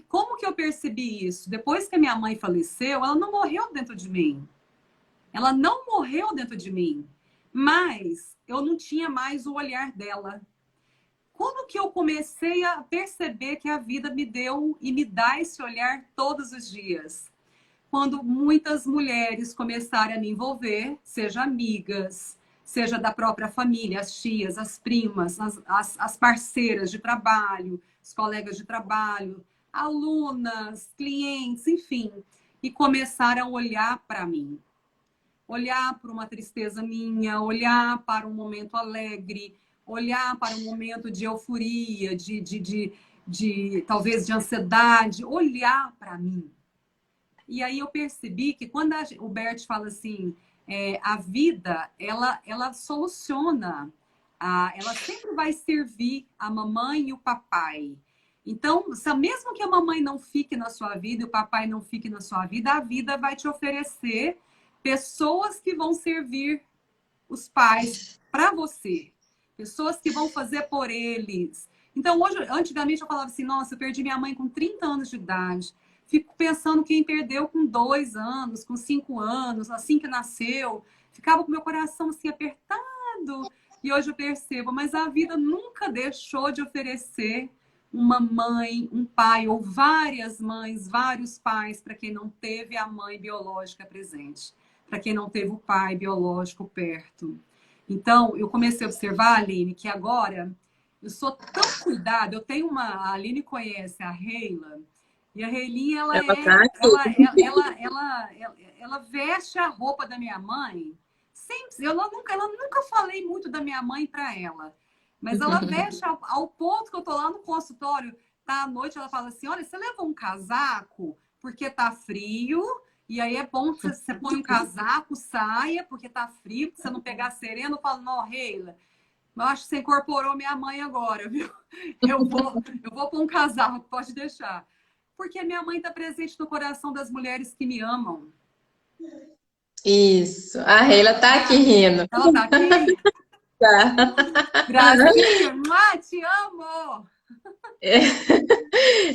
Como que eu percebi isso? Depois que a minha mãe faleceu, ela não morreu dentro de mim. Ela não morreu dentro de mim, mas eu não tinha mais o olhar dela. Quando que eu comecei a perceber que a vida me deu e me dá esse olhar todos os dias? Quando muitas mulheres começaram a me envolver, seja amigas, seja da própria família, as tias, as primas, as parceiras de trabalho, os colegas de trabalho, alunas, clientes, enfim, e começaram a olhar para mim. Olhar para uma tristeza minha, olhar para um momento alegre, olhar para um momento de euforia, talvez de ansiedade, olhar para mim. E aí eu percebi que quando o Bert fala assim, a vida, ela soluciona, ela sempre vai servir a mamãe e o papai. Então, mesmo que a mamãe não fique na sua vida e o papai não fique na sua vida, a vida vai te oferecer pessoas que vão servir os pais para você. Pessoas que vão fazer por eles. Então, hoje, antigamente eu falava assim, nossa, eu perdi minha mãe com 30 anos de idade. Fico pensando quem perdeu com 2 anos, com 5 anos, assim que nasceu. Ficava com meu coração assim apertado. E hoje eu percebo, mas a vida nunca deixou de oferecer uma mãe, um pai, ou várias mães, vários pais, para quem não teve a mãe biológica presente, para quem não teve o pai biológico perto. Então, eu comecei a observar, Aline, que agora eu sou tão cuidada. Eu tenho uma... A Aline conhece a Reila, e a Reilinha,
Ela tá aqui.
ela veste a roupa da minha mãe. Sempre, ela nunca falei muito da minha mãe para ela, mas ela veste ao ponto que eu tô lá no consultório, tá à noite, ela fala assim: olha, você leva um casaco porque tá frio, e aí é bom que você põe um casaco, saia, porque tá frio, pra você não pegar sereno. Eu falo: não, Reila, eu acho que você incorporou minha mãe agora, viu? Eu vou pôr um casaco, pode deixar. Porque a minha mãe está presente no coração das mulheres que me amam.
Isso. A Reila tá aqui rindo.
Ela tá aqui?
Tá.
Gracinha, te amo!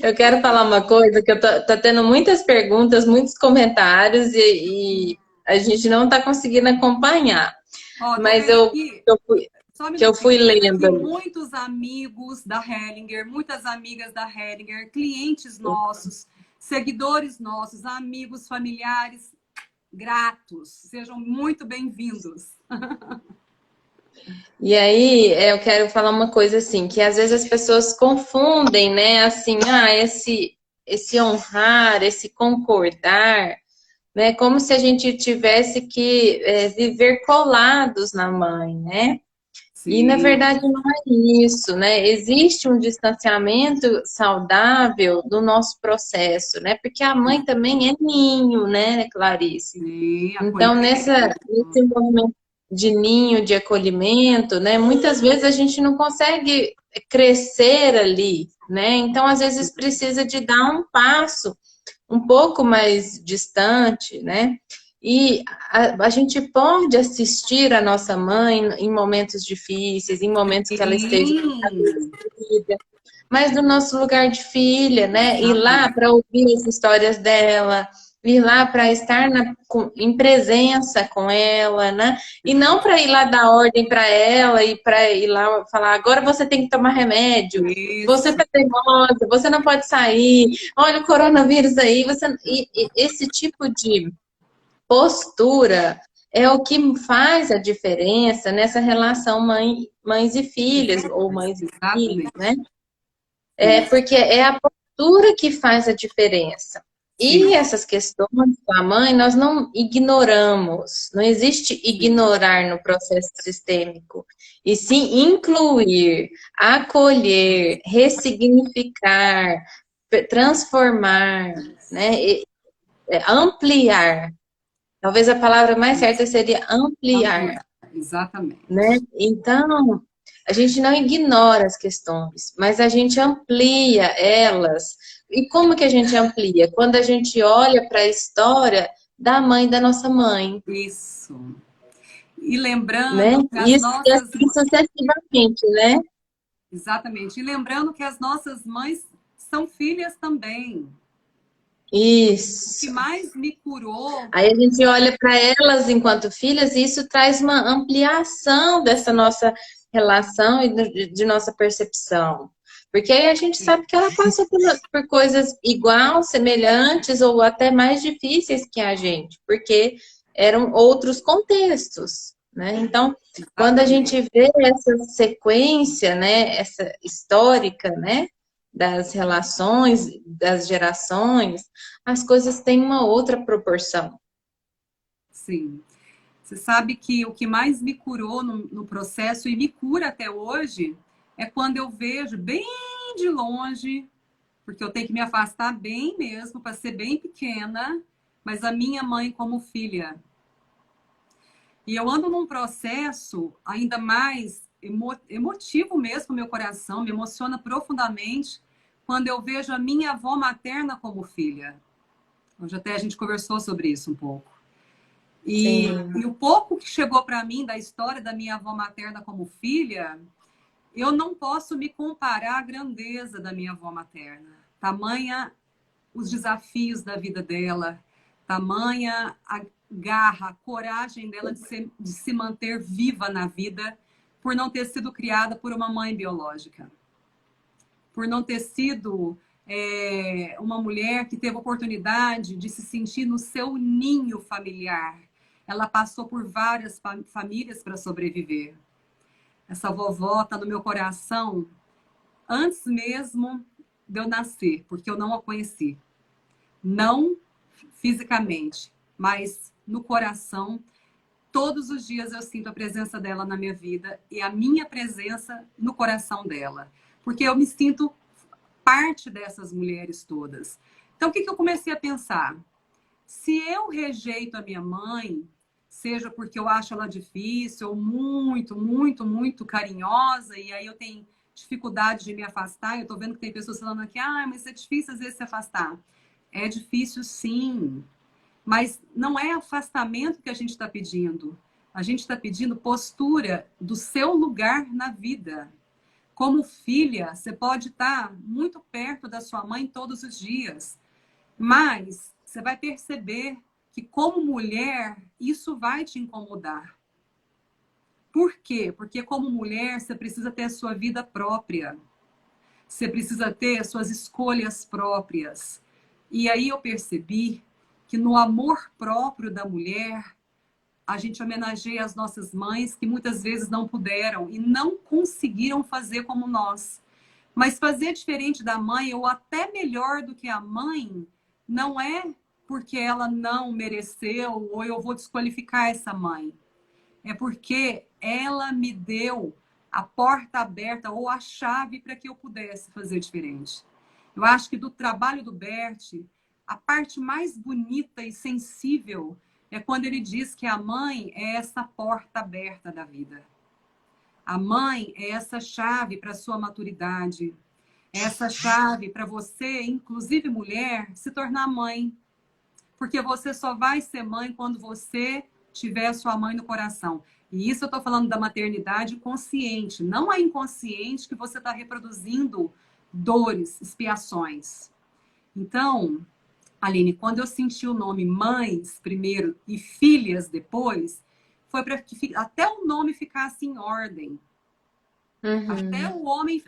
Eu quero falar uma coisa, que eu tô tendo muitas perguntas, muitos comentários e a gente não está conseguindo acompanhar.
Ó, tô
Mas
vendo aqui,
eu fui,
só um
que eu
minutinho,
fui
tô vendo
lendo
aqui
ali.
muitos amigos da Hellinger, muitas amigas da Hellinger, clientes nossos, seguidores nossos, amigos, familiares, gratos. Sejam muito bem-vindos.
E aí, eu quero falar uma coisa assim, que às vezes as pessoas confundem, né? Assim, esse honrar, esse concordar, né? Como se a gente tivesse que viver colados na mãe, né? E na
Sim,
verdade não é isso, né? Existe um distanciamento saudável do nosso processo, né? Porque a mãe também é ninho, né, Clarice?
sim,
Então, nesse movimento de ninho, de acolhimento, né? Muitas vezes a gente não consegue crescer ali, né? Então, às vezes precisa de dar um passo um pouco mais distante, né? E a gente pode assistir a nossa mãe em momentos difíceis, em momentos que ela esteja
sim,
adoecida, mas do nosso lugar de filha, né? Ir lá
exatamente.
para ouvir as histórias dela, ir lá para estar em presença com ela, né? E não para ir lá dar ordem para ela e para ir lá falar: agora você tem que tomar remédio, você
Isso,
está teimosa, você não pode sair, olha o coronavírus aí, e esse tipo de postura é o que faz a diferença nessa relação mães e filhas, ou mães e filhos, né?
exatamente.
É
Isso.
porque é a postura que faz a diferença.
Sim,
E essas questões com a mãe, nós não ignoramos. Não existe
sim.
ignorar no processo sistêmico. E sim incluir, acolher, ressignificar, transformar, né? Ampliar. Talvez a palavra mais certa seria ampliar,
Ampliar. Exatamente.
né? Então, a gente não ignora as questões, mas a gente amplia elas. E como que a gente amplia? Quando a gente olha para a história da mãe da nossa mãe,
Isso. E
né?
lembrando que as
Isso, e
nossas...
assim sucessivamente, né?
Exatamente. E lembrando que as nossas mães são filhas também. O que
Isso.
mais me curou...
Aí a gente olha para elas enquanto filhas e isso traz uma ampliação dessa nossa relação e de nossa percepção. Porque aí a gente sabe que ela passou por coisas igual, semelhantes ou até mais difíceis que a gente, porque eram outros contextos, né? Então, quando a
Exatamente.
gente vê essa sequência, né, essa histórica, né, das relações, das gerações, as coisas têm uma outra proporção.
Sim. Você sabe que o que mais me curou no processo, e me cura até hoje, é quando eu vejo bem de longe, porque eu tenho que me afastar bem mesmo, para ser bem pequena, mas a minha mãe como filha. E eu ando num processo ainda mais emotivo mesmo no meu coração, me emociona profundamente quando eu vejo a minha avó materna como filha. Hoje até a gente conversou sobre isso um pouco. E
Sim.
o pouco que chegou para mim da história da minha avó materna como filha, eu não posso me comparar à grandeza da minha avó materna. Tamanha os desafios da vida dela, tamanha a garra, a coragem dela de se manter viva na vida por não ter sido criada por uma mãe biológica, por não ter sido uma mulher que teve oportunidade de se sentir no seu ninho familiar, ela passou por várias famílias para sobreviver. Essa vovó está no meu coração antes mesmo de eu nascer, porque eu não a conheci. Não fisicamente, mas no coração. Todos os dias eu sinto a presença dela na minha vida e a minha presença no coração dela. Porque eu me sinto parte dessas mulheres todas. Então, o que eu comecei a pensar? Se eu rejeito a minha mãe, seja porque eu acho ela difícil, ou muito, muito, muito carinhosa, e aí eu tenho dificuldade de me afastar, eu estou vendo que tem pessoas falando aqui, mas é difícil às vezes se afastar. É difícil sim, mas não é afastamento que a gente está pedindo. A gente está pedindo postura do seu lugar na vida. Como filha, você pode estar muito perto da sua mãe todos os dias, mas você vai perceber que, como mulher, isso vai te incomodar. Por quê? Porque, como mulher, você precisa ter a sua vida própria. Você precisa ter as suas escolhas próprias. E aí eu percebi que no amor próprio da mulher, a gente homenageia as nossas mães que muitas vezes não puderam e não conseguiram fazer como nós. Mas fazer diferente da mãe, ou até melhor do que a mãe, não é porque ela não mereceu ou eu vou desqualificar essa mãe. É porque ela me deu a porta aberta ou a chave para que eu pudesse fazer diferente. Eu acho que do trabalho do Bert, a parte mais bonita e sensível é quando ele diz que a mãe é essa porta aberta da vida. A mãe é essa chave para a sua maturidade. É essa chave para você, inclusive mulher, se tornar mãe. Porque você só vai ser mãe quando você tiver a sua mãe no coração. E isso eu estou falando da maternidade consciente. Não é inconsciente que você está reproduzindo dores, expiações. Então, Aline, quando eu senti o nome mães primeiro e filhas depois, foi para que até o nome ficasse em ordem. Até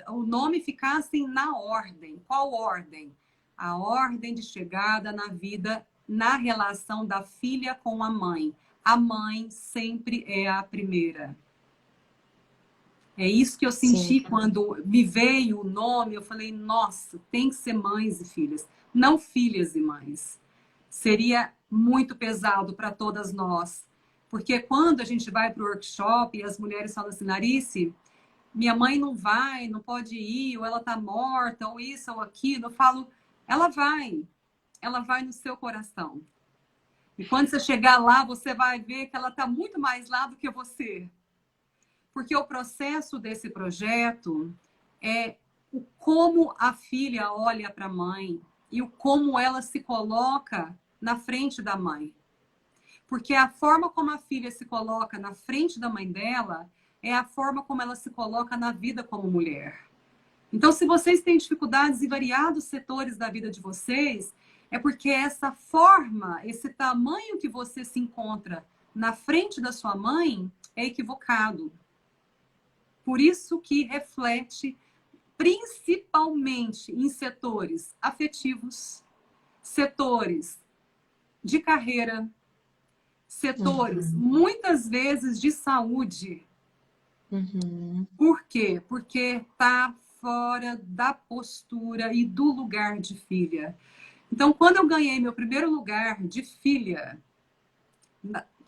o nome ficasse na ordem. Qual ordem? A ordem de chegada na vida, na relação da filha com a mãe. A mãe sempre é a primeira. É isso que eu senti. Sim. Quando me veio o nome, eu falei, nossa, tem que ser mães e filhas, não filhas e mães. Seria muito pesado para todas nós. Porque quando a gente vai para o workshop e as mulheres falam assim, Larice, minha mãe não vai, não pode ir, ou ela está morta, ou isso ou aquilo, eu falo, ela vai no seu coração. E quando você chegar lá, você vai ver que ela está muito mais lá do que você. Porque o processo desse projeto é o como a filha olha para a mãe e o como ela se coloca na frente da mãe. Porque a forma como a filha se coloca na frente da mãe dela é a forma como ela se coloca na vida como mulher. Então, se vocês têm dificuldades em variados setores da vida de vocês, é porque essa forma, esse tamanho que você se encontra na frente da sua mãe é equivocado. Por isso que reflete principalmente em setores afetivos, setores de carreira, setores muitas vezes de saúde. Por quê? Porque está fora da postura e do lugar de filha. Então, quando eu ganhei meu primeiro lugar de filha,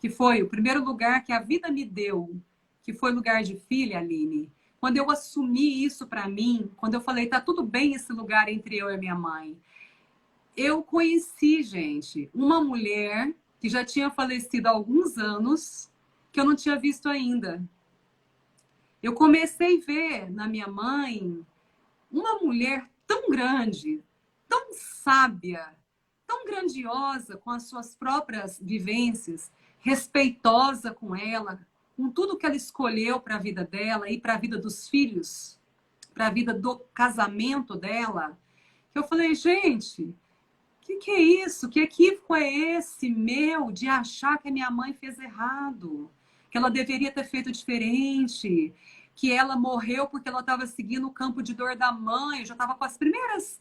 que foi o primeiro lugar que a vida me deu, que foi lugar de filha, Aline, quando eu assumi isso para mim, quando eu falei, tá tudo bem esse lugar entre eu e a minha mãe, eu conheci, gente, uma mulher que já tinha falecido há alguns anos, que eu não tinha visto ainda. Eu comecei a ver na minha mãe uma mulher tão grande, tão sábia, tão grandiosa com as suas próprias vivências, respeitosa com ela, com tudo que ela escolheu para a vida dela e para a vida dos filhos, para a vida do casamento dela. Eu falei, gente, que é isso? Que equívoco é esse meu de achar que a minha mãe fez errado? Que ela deveria ter feito diferente? Que ela morreu porque ela estava seguindo o campo de dor da mãe? Eu já estava com as primeiras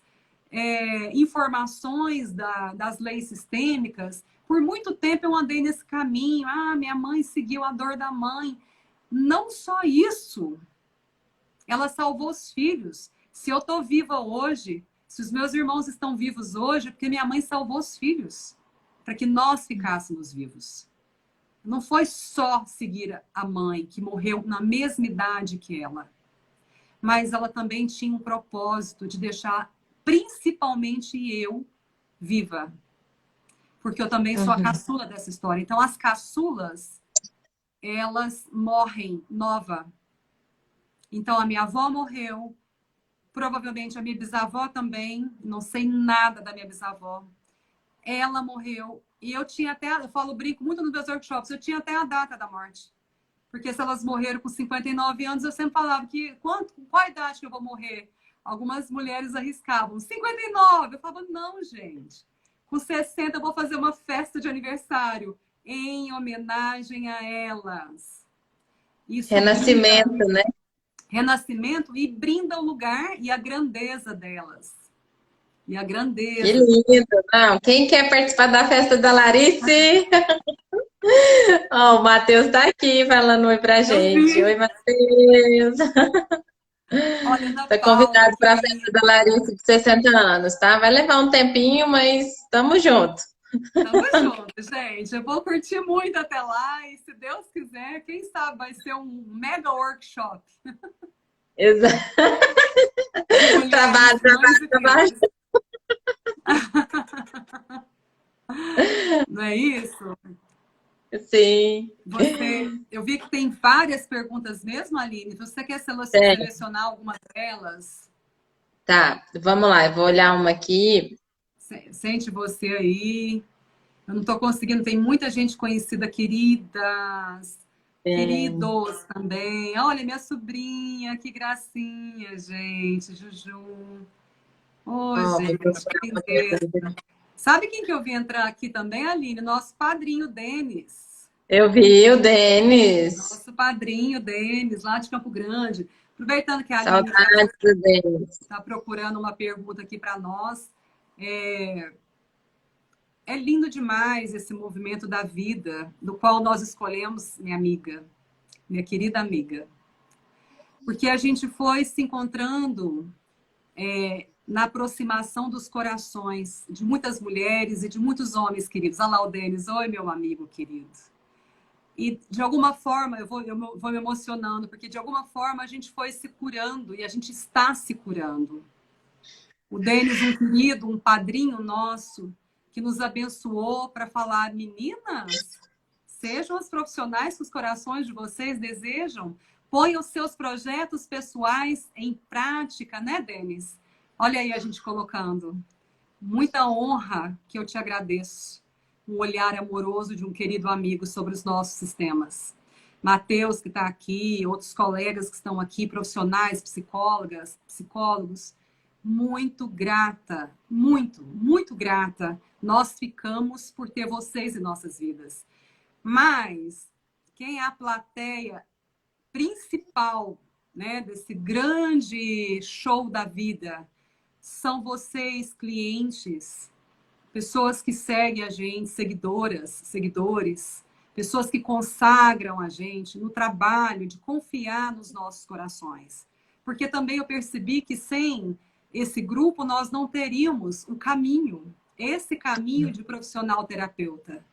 informações das leis sistêmicas. por muito tempo eu andei nesse caminho. Ah, minha mãe seguiu a dor da mãe. Não só isso. Ela salvou os filhos. Se eu estou viva hoje, se os meus irmãos estão vivos hoje, é porque minha mãe salvou os filhos, para que nós ficássemos vivos. Não foi só seguir a mãe, que morreu na mesma idade que ela, mas ela também tinha um propósito de deixar, principalmente eu, viva. Porque eu também sou a caçula dessa história. Então, as caçulas, elas morrem nova. Então, a minha avó morreu, provavelmente a minha bisavó também, não sei nada da minha bisavó. Ela morreu, e eu tinha até, eu falo, brinco muito nos meus workshops, eu tinha até a data da morte. Porque se elas morreram com 59 anos, eu sempre falava que qual a idade que eu vou morrer? Algumas mulheres arriscavam, 59. Eu falava, não, gente. Com 60 eu vou fazer uma festa de aniversário em homenagem a elas. Isso
Renascimento,
brinda,
né?
renascimento, e brinda o lugar e a grandeza delas. E a
Que
grandeza.
lindo! Não, quem quer participar da festa da Larice? Ó, o Matheus está aqui falando oi pra
Eu
gente. Oi,
vi.
Matheus.
Olha, Ana
Tá
Paula,
convidado para a festa da
querida.
Larice de 60 anos, tá? Vai levar um tempinho, mas estamos juntos.
Tamo junto, gente. Eu vou curtir muito até lá e, se Deus quiser, quem sabe vai ser um mega workshop
Exato.
de mulheres,
Trabalho,
mães e
trabalho,
filhas. Não é isso?
trabalho. Sim.
Eu vi que tem várias perguntas mesmo, Aline. Você quer
Tem.
selecionar alguma delas?
Tá, vamos lá. Eu vou olhar uma aqui.
Sente você aí. Eu não estou conseguindo. Tem muita gente conhecida, queridas,
Tem.
queridos também. Olha, minha sobrinha, que gracinha, gente. Juju. Ô,
Ó, vou
gente,
procurar
que
uma
lindeza.
pergunta.
Sabe quem que eu vi entrar aqui também, Aline? Nosso padrinho Denis.
Eu vi o Denis.
Nosso padrinho Denis, lá de Campo Grande. Aproveitando que a Aline
Saudades do Denis.
está procurando uma pergunta aqui para nós. É lindo demais esse movimento da vida, do qual nós escolhemos, minha amiga, minha querida amiga. Porque a gente foi se encontrando na aproximação dos corações de muitas mulheres e de muitos homens queridos. Olha lá o Denis, oi meu amigo querido. E de alguma forma, eu vou me emocionando, porque de alguma forma a gente foi se curando e a gente está se curando. O Denis, um querido, um padrinho nosso, que nos abençoou para falar, meninas, sejam os profissionais que os corações de vocês desejam, ponham os seus projetos pessoais em prática, né, Denis? Olha aí a gente colocando. Muita honra que eu te agradeço. Um olhar amoroso de um querido amigo sobre os nossos sistemas. Matheus, que está aqui, outros colegas que estão aqui, profissionais, psicólogas, psicólogos, muito grata, muito, muito grata. Nós ficamos por ter vocês em nossas vidas. Mas quem é a plateia principal, né, desse grande show da vida são vocês, clientes, pessoas que seguem a gente, seguidoras, seguidores, pessoas que consagram a gente no trabalho de confiar nos nossos corações. Porque também eu percebi que sem esse grupo nós não teríamos o caminho, esse caminho de profissional terapeuta,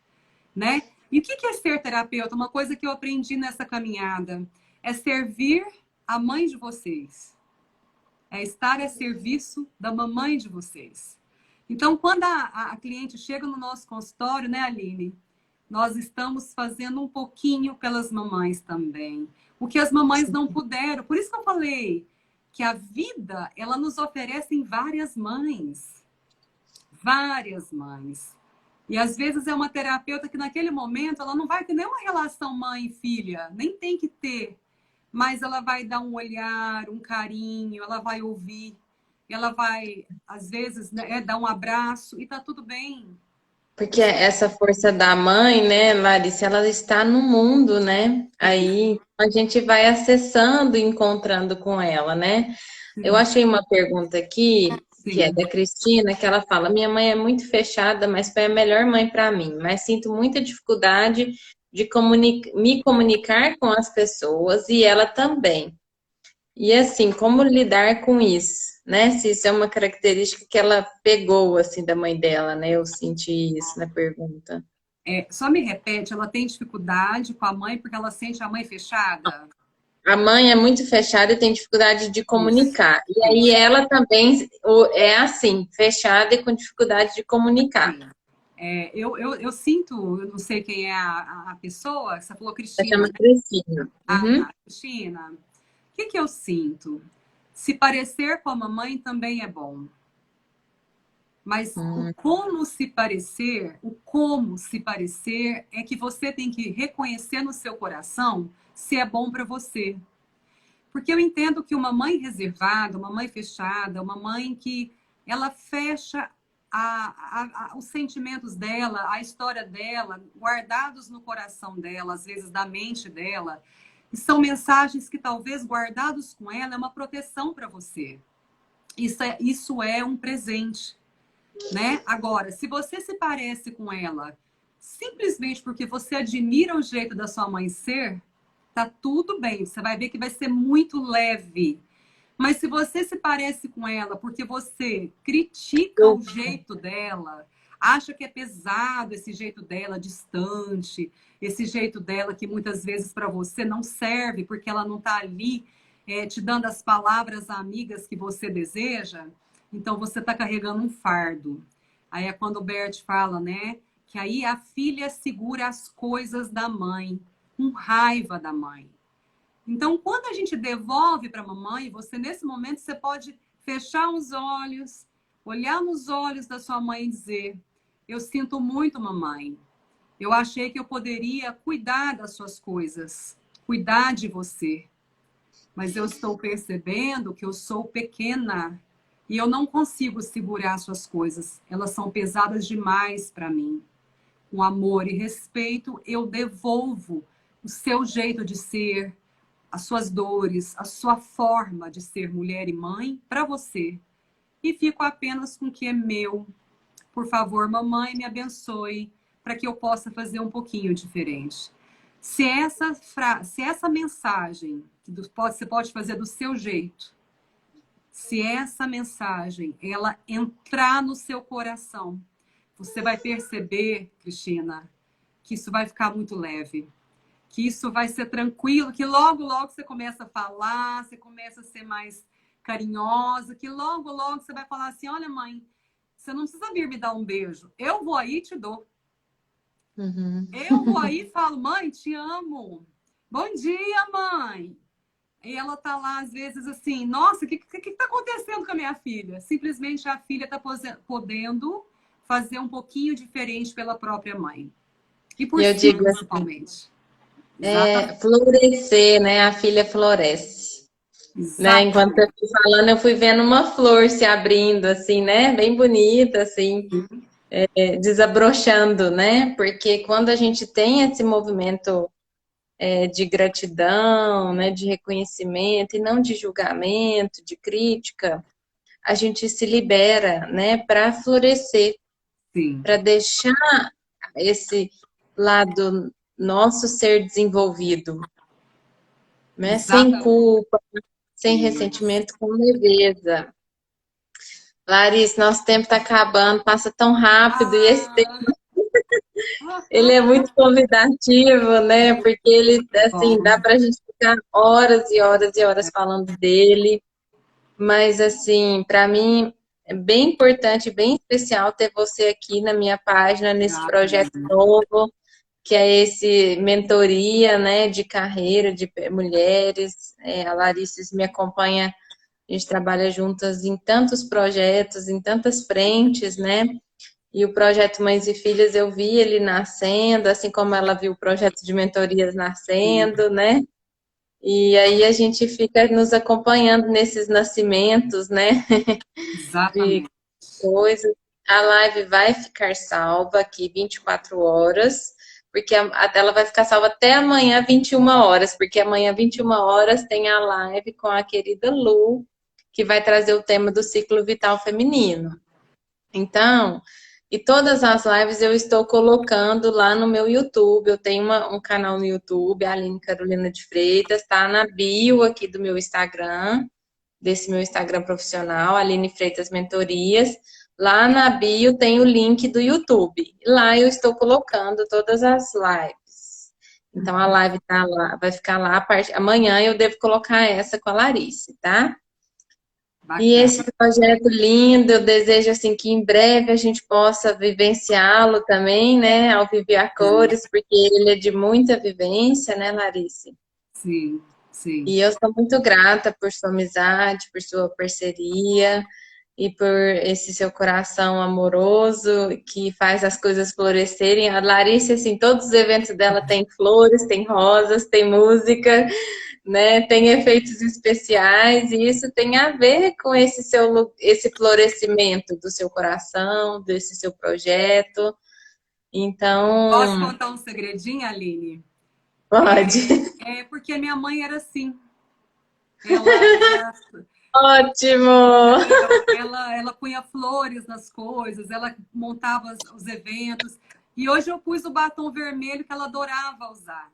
né? E o que é ser terapeuta? Uma coisa que eu aprendi nessa caminhada é servir a mãe de vocês. É estar a serviço da mamãe de vocês. Então, quando a cliente chega no nosso consultório, né, Aline? Nós estamos fazendo um pouquinho pelas mamães também. O que as mamães não puderam. Por isso que eu falei que a vida, ela nos oferece em várias mães. Várias mães. E às vezes é uma terapeuta que naquele momento ela não vai ter nenhuma relação mãe e filha, nem tem que ter. Mas ela vai dar um olhar, um carinho, ela vai ouvir, ela vai, às vezes, né, dar um abraço e tá tudo bem.
Porque essa força da mãe, né, Larissa, ela está no mundo, né? Aí a gente vai acessando e encontrando com ela, né? Eu achei uma pergunta aqui, que é
Sim.
da Cristina, que ela fala: minha mãe é muito fechada, mas foi a melhor mãe para mim. Mas sinto muita dificuldade de me comunicar com as pessoas e ela também. E assim, como lidar com isso, né? Se isso é uma característica que ela pegou assim da mãe dela, né? Eu senti isso na pergunta.
Só me repete, ela tem dificuldade com a mãe porque ela sente a mãe fechada?
A mãe é muito fechada e tem dificuldade de
Isso,
comunicar. E aí
isso.
ela também é assim, fechada e com dificuldade de comunicar.
Sim. Eu sinto, eu não sei quem é a pessoa, você falou
Ela
Cristina,
chama
né?
Cristina.
Ah,
Uhum.
tá. Cristina, o que eu sinto? Se parecer com a mamãe também é bom. Mas
Hum,
o como se parecer é que você tem que reconhecer no seu coração se é bom para você. Porque eu entendo que uma mãe reservada, uma mãe fechada, uma mãe que ela fecha os sentimentos dela, a história dela, guardados no coração dela, às vezes da mente dela, e são mensagens que talvez guardados com ela é uma proteção para você. Isso é um presente, né? Agora, se você se parece com ela simplesmente porque você admira o jeito da sua mãe ser, tá tudo bem. Você vai ver que vai ser muito leve. Mas se você se parece com ela porque você critica
eu
o jeito dela, acha que é pesado esse jeito dela distante, esse jeito dela que muitas vezes para você não serve porque ela não está ali te dando as palavras amigas que você deseja, então você está carregando um fardo. Aí é quando o Bert fala, né? Que aí a filha segura as coisas da mãe, com raiva da mãe. Então, quando a gente devolve para a mamãe, você nesse momento você pode fechar os olhos, olhar nos olhos da sua mãe e dizer: eu sinto muito, mamãe. Eu achei que eu poderia cuidar das suas coisas, cuidar de você, mas eu estou percebendo que eu sou pequena e eu não consigo segurar suas coisas. Elas são pesadas demais para mim. Com amor e respeito, eu devolvo o seu jeito de ser, as suas dores, a sua forma de ser mulher e mãe para você. E fico apenas com o que é meu. Por favor, mamãe, me abençoe para que eu possa fazer um pouquinho diferente. Se essa mensagem, que você pode fazer do seu jeito, se essa mensagem ela entrar no seu coração, você vai perceber, Cristina, que isso vai ficar muito leve, que isso vai ser tranquilo, que logo, logo você começa a falar, você começa a ser mais carinhosa, que logo, logo você vai falar assim: olha, mãe, você não precisa vir me dar um beijo. Eu vou aí e te dou.
Uhum.
Eu vou aí e falo: mãe, te amo. Bom dia, mãe. E ela tá lá, às vezes, assim: nossa, o que tá acontecendo com a minha filha? Simplesmente a filha tá podendo fazer um pouquinho diferente pela própria mãe. E
E
por
eu
si,
digo
principalmente. Exatamente.
florescer, né? A filha floresce. Né? Enquanto eu
Exatamente.
fui falando, eu fui vendo uma flor se abrindo, assim, né? Bem bonita, assim, desabrochando, né? Porque quando a gente tem esse movimento de gratidão, né? De reconhecimento e não de julgamento, de crítica, a gente se libera, né? Para florescer,
Sim,
para deixar esse lado nosso ser desenvolvido, né? Sem
exatamente.
culpa, sem ressentimento, com leveza. Larissa, nosso tempo está acabando, passa tão rápido e esse tempo,
Ah,
ele é muito convidativo, né? Porque ele, assim, dá
bom,
para a gente ficar horas e horas e horas falando dele, mas, assim, para mim é bem importante, bem especial ter você aqui na minha página, nesse projeto
obrigada.
novo, que é esse mentoria, né, de carreira de mulheres. A Larissa me acompanha. A gente trabalha juntas em tantos projetos, em tantas frentes, né? E o projeto Mães e Filhas eu vi ele nascendo, assim como ela viu o projeto de mentorias
Sim,
nascendo, né? E aí a gente fica nos acompanhando nesses nascimentos, né? De
exatamente.
coisas. A live vai ficar salva aqui 24 horas, porque ela vai ficar salva até amanhã 21 horas, porque amanhã 21 horas tem a live com a querida Lu, que vai trazer o tema do ciclo vital feminino. Então, e todas as lives eu estou colocando lá no meu YouTube. Eu tenho um canal no YouTube, Aline Carolina de Freitas, tá na bio aqui do meu Instagram, desse meu Instagram profissional, Aline Freitas Mentorias. Lá na bio tem o link do YouTube. Lá eu estou colocando todas as lives. Então a live tá lá, vai ficar lá amanhã eu devo colocar essa com a Larice, tá? E
Bacana.
esse projeto lindo, eu desejo assim que em breve a gente possa vivenciá-lo também, né, ao vivo e a cores, porque ele é de muita vivência, né, Larice?
Sim, sim.
E eu sou muito grata por sua amizade, por sua parceria e por esse seu coração amoroso que faz as coisas florescerem. A Larice, assim, todos os eventos dela tem flores, tem rosas, tem música, né? Tem efeitos especiais e isso tem a ver com esse florescimento do seu coração, desse seu projeto.
Posso
Então,
contar um segredinho, Aline?
pode.
É porque a minha mãe era assim. Ela
Ótimo!
ela punha flores nas coisas, ela montava os eventos. E hoje eu pus o batom vermelho que ela adorava usar.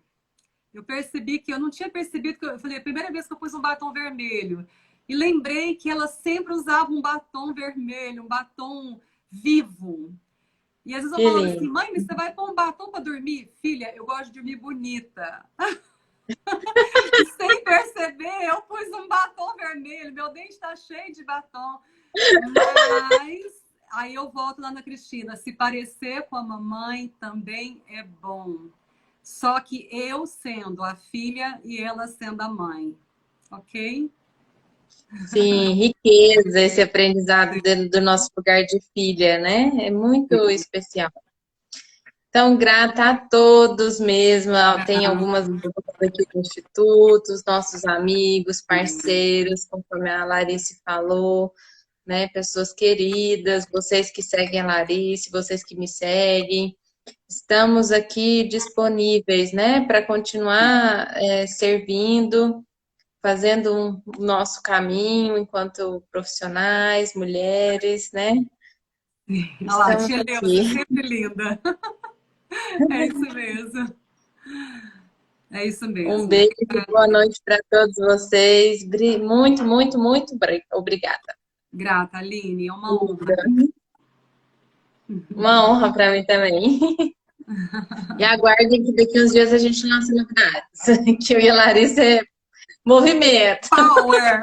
Eu percebi que eu não tinha percebido, que eu falei, a primeira vez que eu pus um batom vermelho. E lembrei que ela sempre usava um batom vermelho, um batom vivo. E às vezes eu
Que
falava assim,
lindo.
mãe, mas você vai pôr um batom para dormir? Filha, eu gosto de dormir bonita. E sem perceber, eu pus um batom vermelho, meu dente está cheio de batom. Mas aí eu volto lá na Cristina, se parecer com a mamãe também é bom. Só que eu sendo a filha e ela sendo a mãe, ok?
Sim, riqueza esse aprendizado dentro do nosso lugar de filha, né? É muito especial. Então, grata a todos mesmo. Tem algumas pessoas aqui do Instituto, os nossos amigos, parceiros, conforme a Larice falou, né? Pessoas queridas, vocês que seguem a Larice, vocês que me seguem. Estamos aqui disponíveis, né, para continuar servindo, fazendo o nosso caminho enquanto profissionais, mulheres, né?
Olha lá,
Estamos
tia Leusa,
aqui.
sempre linda. É isso mesmo. É isso
Um
mesmo.
beijo e boa noite para todos vocês. Muito, muito, muito obrigada.
Grata, Aline, é uma honra.
Uma honra para mim também. E aguardem que daqui uns dias a gente lança novidades. Que eu e a Larissa é movimento.
Power!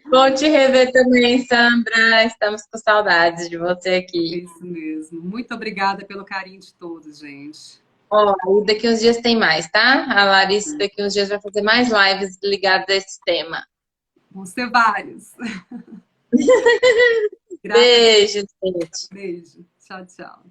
Bom te rever também, Sandra. Estamos com saudades de você
É
aqui.
isso mesmo. Muito obrigada pelo carinho de todos, gente.
Ó, e daqui uns dias tem mais, tá? A Larissa daqui uns dias vai fazer mais lives ligadas a esse tema.
Vão ser vários. Grata,
Beijo, gente.
beijo. Tchau, tchau.